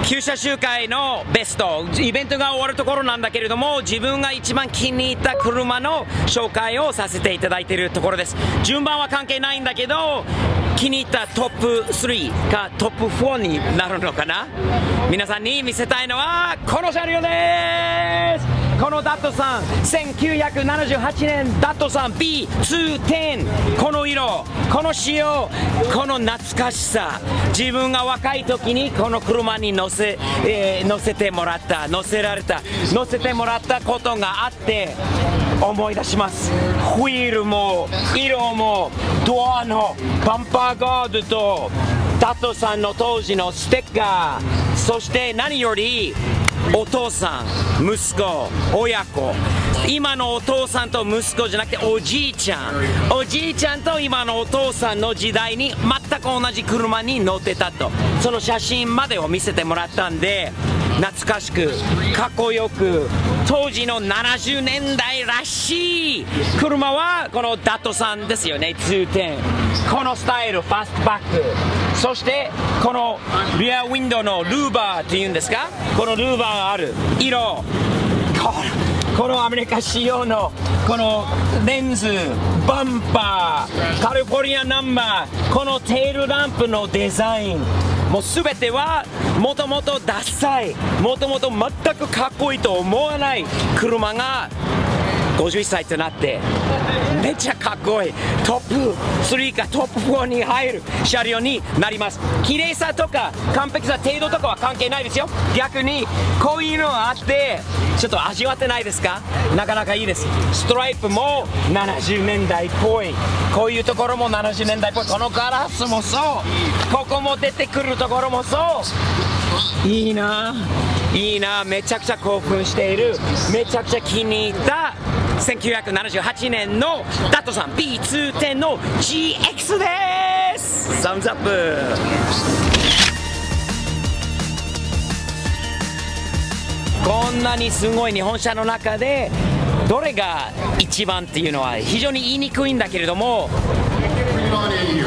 旧車集会のベスト、イベントが終わるところなんだけれども、自分が一番気に入った車の紹介をさせていただいているところです。順番は関係ないんだけど、気に入ったトップ3かトップ4になるのかな。皆さんに見せたいのはこの車両です。このダットさん、1978年ダットさん B210、 この色、この仕様、この懐かしさ、自分が若い時にこの車に乗せてもらった、乗せてもらったことがあって思い出します。ホイールも色もドアのバンパーガードとダットさんの当時のステッカー、そして何よりお父さん、息子、親子、今のお父さんと息子じゃなくておじいちゃんと今のお父さんの時代に全く同じ車に乗ってたと、その写真までを見せてもらったんで、懐かしくかっこよく、当時の70年代らしい車はこのダットさんですよね。210、このスタイル、ファストバック、そしてこのリアウィンドウのルーバーっていうんですか、このルーバーがある色、このアメリカ仕様のこのレンズ、バンパー、カリフォルニアナンバー、このテールランプのデザイン、もう全てはもともとダサい、もともと全くかっこいいと思わない車が51歳となってめっちゃかっこいいトップ3かトップ4に入る車両になります。綺麗さとか完璧さ程度とかは関係ないですよ。逆にこういうのがあってちょっと味わってないですか。なかなかいいです。ストライプも70年代っぽい、こういうところも70年代っぽい、このガラスもそう、ここも出てくるところもそう、いいないいな、めちゃくちゃ興奮している、めちゃくちゃ気に入った1978年のダットさん B210 の GX です。サムズアップ。こんなにすごい日本車の中でどれが一番っていうのは非常に言いにくいんだけれども、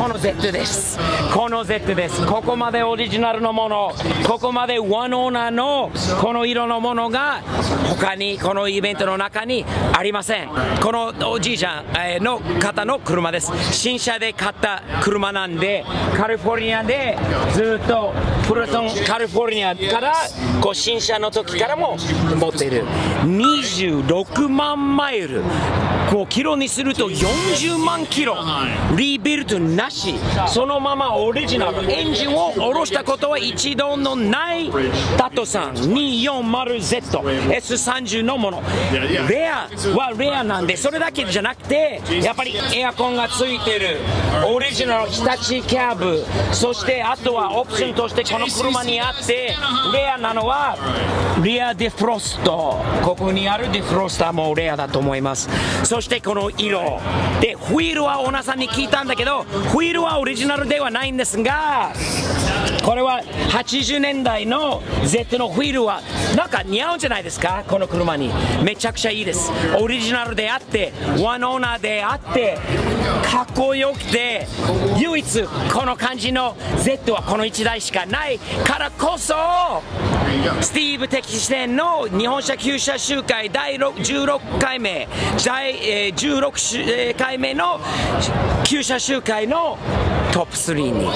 この Z です。この Z です。ここまでオリジナルのもの、ここまでワンオーナーのこの色のものが他にこのイベントの中にありません。このおじいちゃんの方の車です。新車で買った車なんで、カリフォルニアでずっとプルトンカリフォルニアからこう新車の時からも持っている。26万マイル、こうキロにすると40万キロ、リビルドなし、そのままオリジナルエンジンを下ろしたことは一度のないダットさん 240Z、S30 のもの。レアはレアなんで、それだけじゃなくてやっぱりエアコンがついてるオリジナル日立キャブ、そしてあとはオプションとしてこの車にあってレアなのはリアディフロスト、ここにあるディフロスターもレアだと思います。そしてこの色で、ホイールはオーナーさんに聞いたんだけど、ホイールはオリジナルではないんですが、これは80年代の Z のホイールはなんか似合うんじゃないですか。この車にめちゃくちゃいいです。オリジナルであってワンオーナーであってかっこよくて、唯一この感じの Z はこの1台しかないからこそ、スティーブ的視点の日本車旧車集会第16回目16回目の旧車集会のトップ3に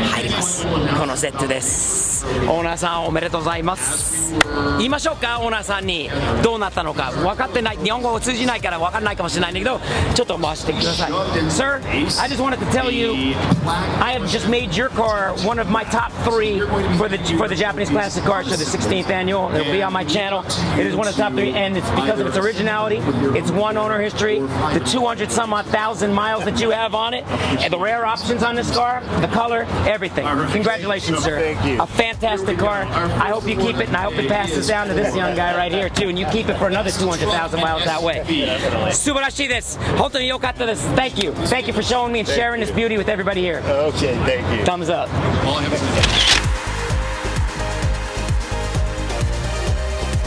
入ります。この Z です。オーナーさんおめでとうございます。言いましょうか、オーナーさんにどうなったのか。分かってない、日本語通じないから分からないかもしれないんだけど、ちょっと回してください。 Sir, I just wanted to tell you I have just made your car one of my top 3 for the Japanese classic cars for the 16th annual. It'll be on my channel. It is one of the top 3, and it's because of its originality, its one owner history, the 200 some odd thousand miles that you have on it, and the rare options on this car, the color, everything. Congratulations, sir. Thank you. A fantastic car. I hope you keep it, and I hope it passes down to this young guy right here too, and you keep it for another 200,000 miles that way. 素晴らしいです。本当に良かったです。Thank you. Thank you for showing me and sharing this beauty with everybody here. Okay, thank you. Thumbs up.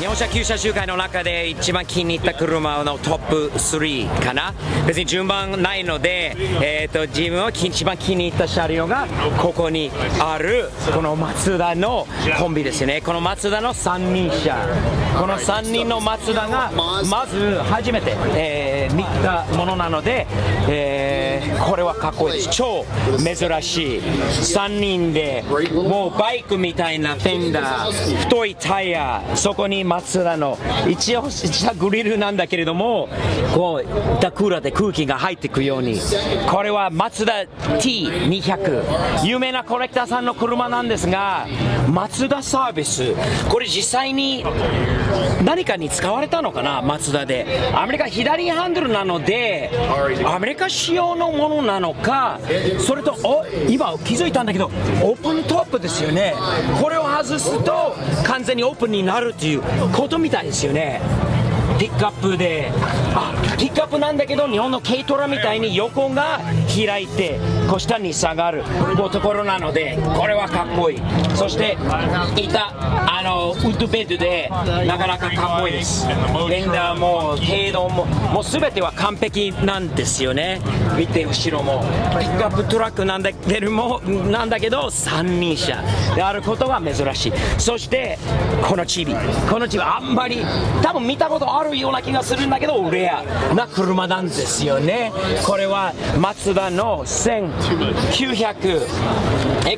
日本車旧車集会の中で一番気に入った車のトップ3かな。別に順番ないので、自分は一番気に入った車両がここにあるこのマツダのコンビですよね。このマツダの3人車、この3人のマツダがまず初めて、見たものなので、これはかっこいいです。超珍しい3人で、もうバイクみたいなフェンダー、太いタイヤ、そこにマツダの一応グリルなんだけれども、こうダクーラーで空気が入っていくように、これはマツダ T200、有名なコレクターさんの車なんですが、マツダサービス、これ実際に何かに使われたのかな。マツダでアメリカ左ハンドルなのでアメリカ仕様のものなのか、それと今気づいたんだけどオープントップですよね。これを外すと完全にオープンになるということみたいですよね。ピックアップで、ピックアップなんだけど日本の軽トラみたいに横が開いてこう下に下がるところなので、これはかっこいい。そしてウッドベッドでなかなかかっこいいです。フェンダーも程度もう全ては完璧なんですよね。見て後ろもピックアップトラックなんだけど3人車であることが珍しい。そしてこのチビあんまり多分見たことあるような気がするんだけどレアな車なんですよね。これはマツダの1900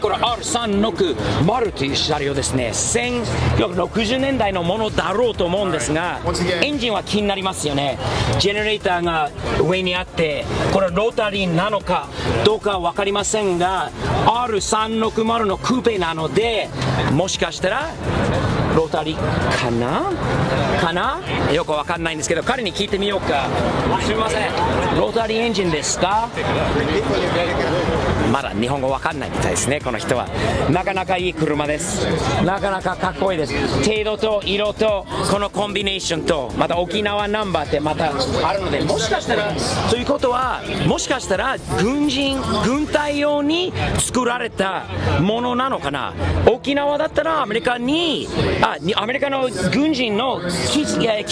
これ R360 という車両ですね。1960年代のものだろうと思うんですが、エンジンは気になりますよね。ジェネレーターが上にあって、これロータリーなのかどうかは分かりませんが R360 のクーペなので、もしかしたらロータリーかなよくわかんないんですけど、彼に聞いてみようか。すみません、ロータリーエンジンですか？まだ日本語わかんないみたいですね、この人は。なかなかいい車です。なかなかかっこいいです。程度と色とこのコンビネーションと、また沖縄ナンバーってまたあるので、もしかしたらということは、もしかしたら軍隊用に作られたものなのかな。沖縄だったらアメリカの軍人の基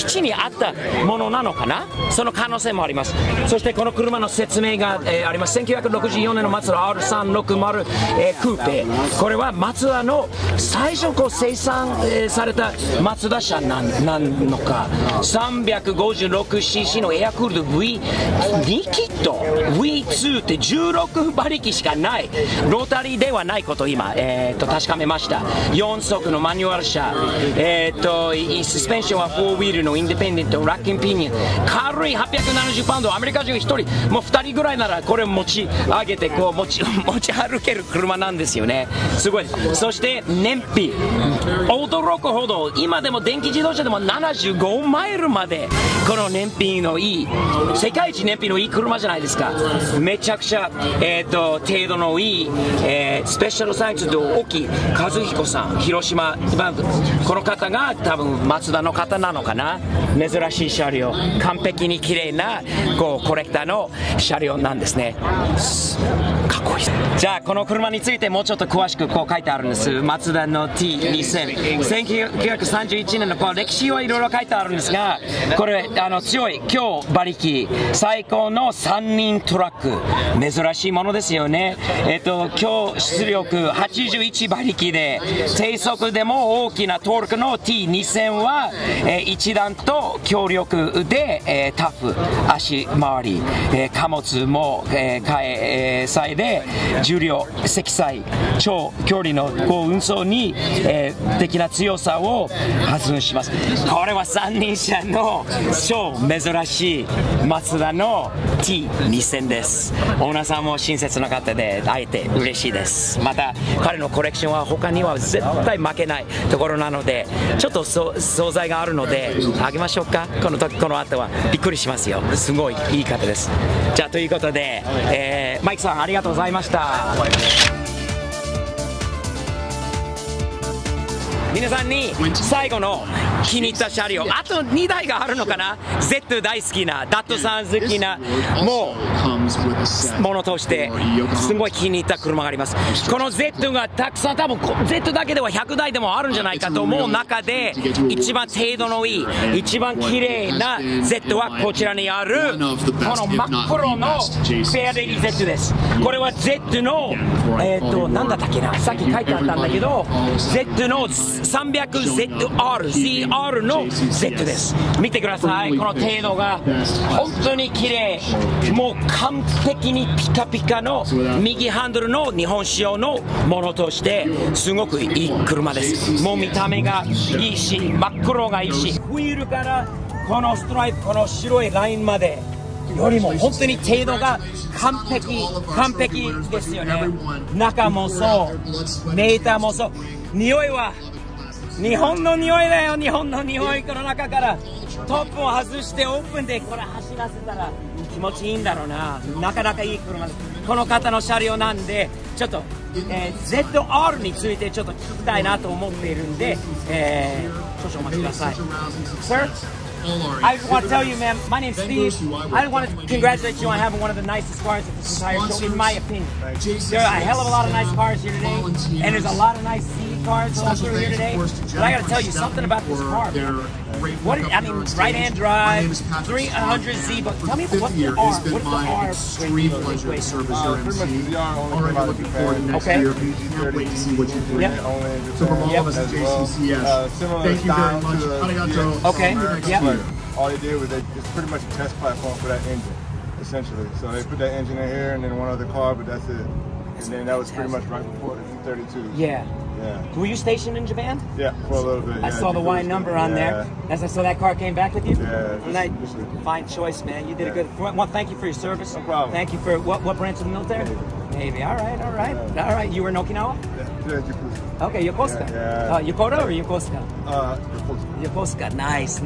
地にあったものなのかな。その可能性もあります。そしてこの車の説明が、あります。1964年のマツダ R360、クーペ、これはマツダの最初生産、されたマツダ車なんのか。 356cc のエアクールド V2 キット V2 って16馬力しかないロータリーではないことを今、確かめました。4速のマニュアル車、サスペンションは4ウィールのインディペンデントラッキンピニオン、軽い870パウンド、アメリカ人1人もう2人ぐらいならこれ持ち上げてこう持ち歩ける車なんですよね。すごい。そして燃費、驚くほど今でも電気自動車でも75マイルまでこの燃費のいい、世界一燃費のいい車じゃないですか。めちゃくちゃ、程度のいい、スペシャルサイズと沖和彦さん、広島、この方が多分マツダの方なのかな。珍しい車両、完璧に綺麗なコレクターの車両なんですね。かっこいい。じゃあこの車についてもうちょっと詳しくこう書いてあるんです。マツダの T2000、1931年の歴史はいろいろ書いてあるんですが、これ強い強馬力最高の3人トラック、珍しいものですよね。強出力81馬力で低速でも大きなトルクの T2000 は、一段と強力で、タフ足回り、貨物も、載で重量積載超距離の運送に、的な強さを発揮します。これは三輪車の超珍しいマツダの T2000 です。オーナーさんも親切な方で会えて嬉しいです。また彼のコレクションは他には絶対負けないところなので、ちょっと惣菜があるのであげましょうか。この後はびっくりしますよ。すごいいい方です。じゃあということで、マイクさんありがとうございました。皆さんに最後の気に入った車両、あと2台があるのかな、Z 大好きな、ダットさん好きな、もうものとしてすごい気に入った車があります。この Z がたくさん、多分 Z だけでは100台でもあるんじゃないかと思う中で、一番程度のいい、一番綺麗な Z はこちらにあるこの真っ黒のフェアレディ Z です。これは Z のなんだったっけな、さっき書いてあったんだけど Z の 300ZR の Z です。見てください、この程度が本当に綺麗、もう完璧にピカピカの右ハンドルの日本仕様のものとしてすごくいい車です。もう見た目がいいし、真っ黒がいいし、ホイールからこのストライプ、この白いラインまでよりも本当に程度が完璧ですよね。中もそう、メーターもそう、匂いは日本の匂いだよ、日本の匂い。この中からトップを外してオープンでこれ走らせたら気持ちいいんだろうな。なかなかいい車です。この方の車両なんでちょっと、ZR についてちょっと聞きたいなと思っているんで、少々お待ちください。Sir? I want to tell you, man, my name's Steve. I want to congratulate you on having one of the nicest cars at this entire show, in my opinion. There are a hell of a lot of nice cars here today, and there's a lot of nice C cars all through here today. But I got to tell you something about this car, man. What is, I mean, right-hand drive, 300Z, but tell me what's the R? What's the R? Pretty much the R only about Japan. Okay. Can't wait to see what you do. Yep. So from all of us at JCCS, thank you very much. Okay. Yep. All they did was it's pretty much a test platform for that engine, essentially. So they put that engine in here and then one other car, but that's it. And then that was pretty much right before the E32. Yeah. Yeah. Were you stationed in Japan? Yeah, for a little bit. I saw the Y number on there. So that car came back with you? Yeah. Fine choice, man. You did a good. Well, thank you for your service. No problem. Thank you for what branch of the military? Navy. All right. All right. You were in Okinawa? Yeah, Yokosuka. Okay, Yokosuka. Yeah. Yokota or Yokosuka? Yokosuka. Yokosuka. Nice.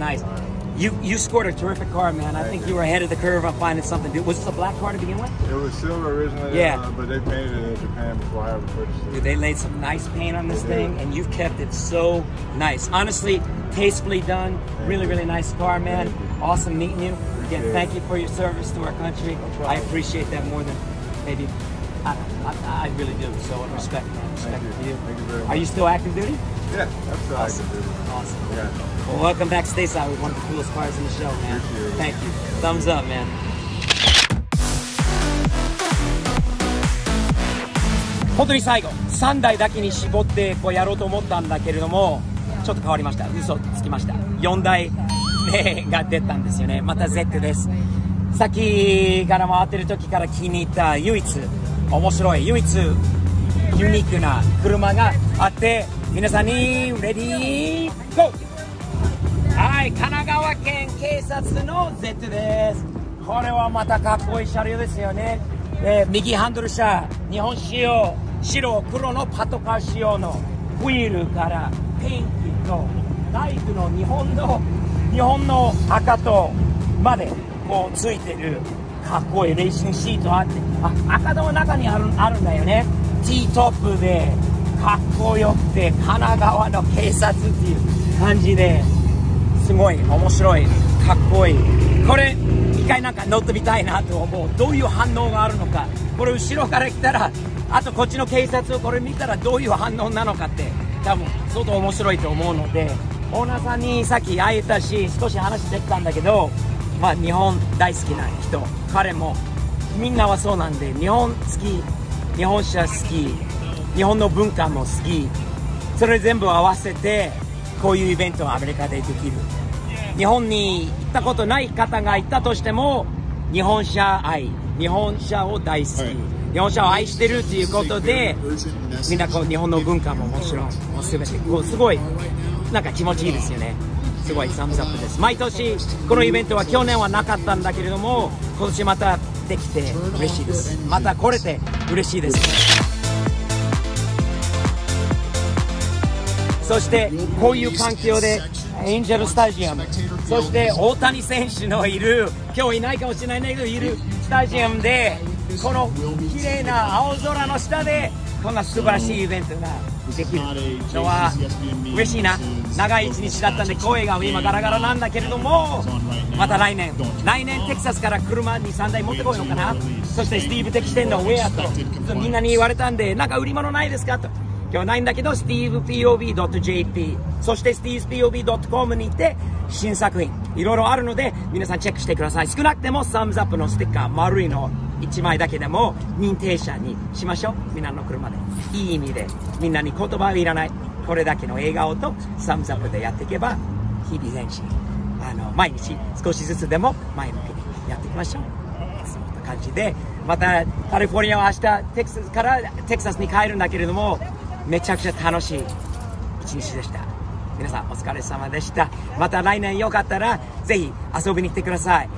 You scored a terrific car, man. I think you were ahead of the curve on finding something. Was this a black car to begin with? It was silver originally, but they painted it in Japan before I ever purchased it. Dude, they laid some nice paint on this thing, and you've kept it so nice. Honestly, tastefully done. Really nice car, man. Awesome meeting you. Again, thank you for your service to our country. I appreciate that more than maybe I really do. So respect, man. Respect to you. Thank you very much. Are you still active duty? Yeah, I'm still active duty. Awesome. Yeah. Well, welcome back stateside with one of the coolest cars in the show, man. Thank you. Thumbs up, man. 本当に最後3台だけに絞ってこうやろうと思ったんだけれども、ちょっと変わりました。嘘つきました。4台目が出たんですよね。また Z です。さっきから回ってる時から気に入った唯一面白い、唯一ユニークな車があって、皆さんにレディーゴー。はい、神奈川県警察の Z です。これはまたかっこいい車両ですよね。右ハンドル車、日本仕様、白黒のパトカー仕様のホイールからペンキとナイフの日本の赤とまでこうついてるかっこいいレーシングシートあって、赤の中にあるんだよね。T トップでかっこよくて神奈川の警察っていう感じですごい面白い、かっこいい。これ一回なんか乗ってみたいなと思う。どういう反応があるのか、これ後ろから来たら、あとこっちの警察をこれ見たらどういう反応なのかって多分相当面白いと思うので、オーナーさんにさっき会えたし少し話できたんだけど、まあ日本大好きな人、彼もみんなはそうなんで、日本好き、日本車好き、日本の文化も好き、それ全部合わせてこういうイベントをアメリカでできる。日本に行ったことない方がいたとしても、日本車愛、日本車を大好き、日本車を愛してるということで、みんなこう日本の文化ももちろん全てこうすごいなんか気持ちいいですよね。すごいサムズアップです。毎年このイベントは去年はなかったんだけれども、今年またできて嬉しいです。また来れて嬉しいです。そしてこういう環境でエンジェルスタジアム、そして大谷選手のいる、今日いないかもしれないんだけどいるスタジアムで、この綺麗な青空の下でこんな素晴らしいイベントができるのは嬉しいな。長い一日だったんで声が今ガラガラなんだけれども、また来年テキサスから車2、3台持ってこいのかな。そしてスティーブ的視点のウェアとみんなに言われたんで、なんか売り物ないですかと。今日はないんだけど stevepov.jp そして stevepov.com に行って新作品いろいろあるので皆さんチェックしてください。少なくてもサムズアップのステッカー丸いの1枚だけでも認定者にしましょう。みんなの車でいい意味でみんなに言葉はいらない、これだけの笑顔とサムズアップでやっていけば日々前進毎日少しずつでも前向きにやっていきましょう。そういった感じでまたカリフォルニアは明日テキサスに帰るんだけれどもめちゃくちゃ楽しい一日でした。皆さんお疲れ様でした。また来年よかったらぜひ遊びに来てください。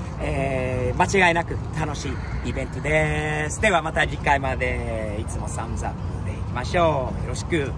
間違いなく楽しいイベントです。ではまた次回までいつもサムズアップでいきましょう。よろしく。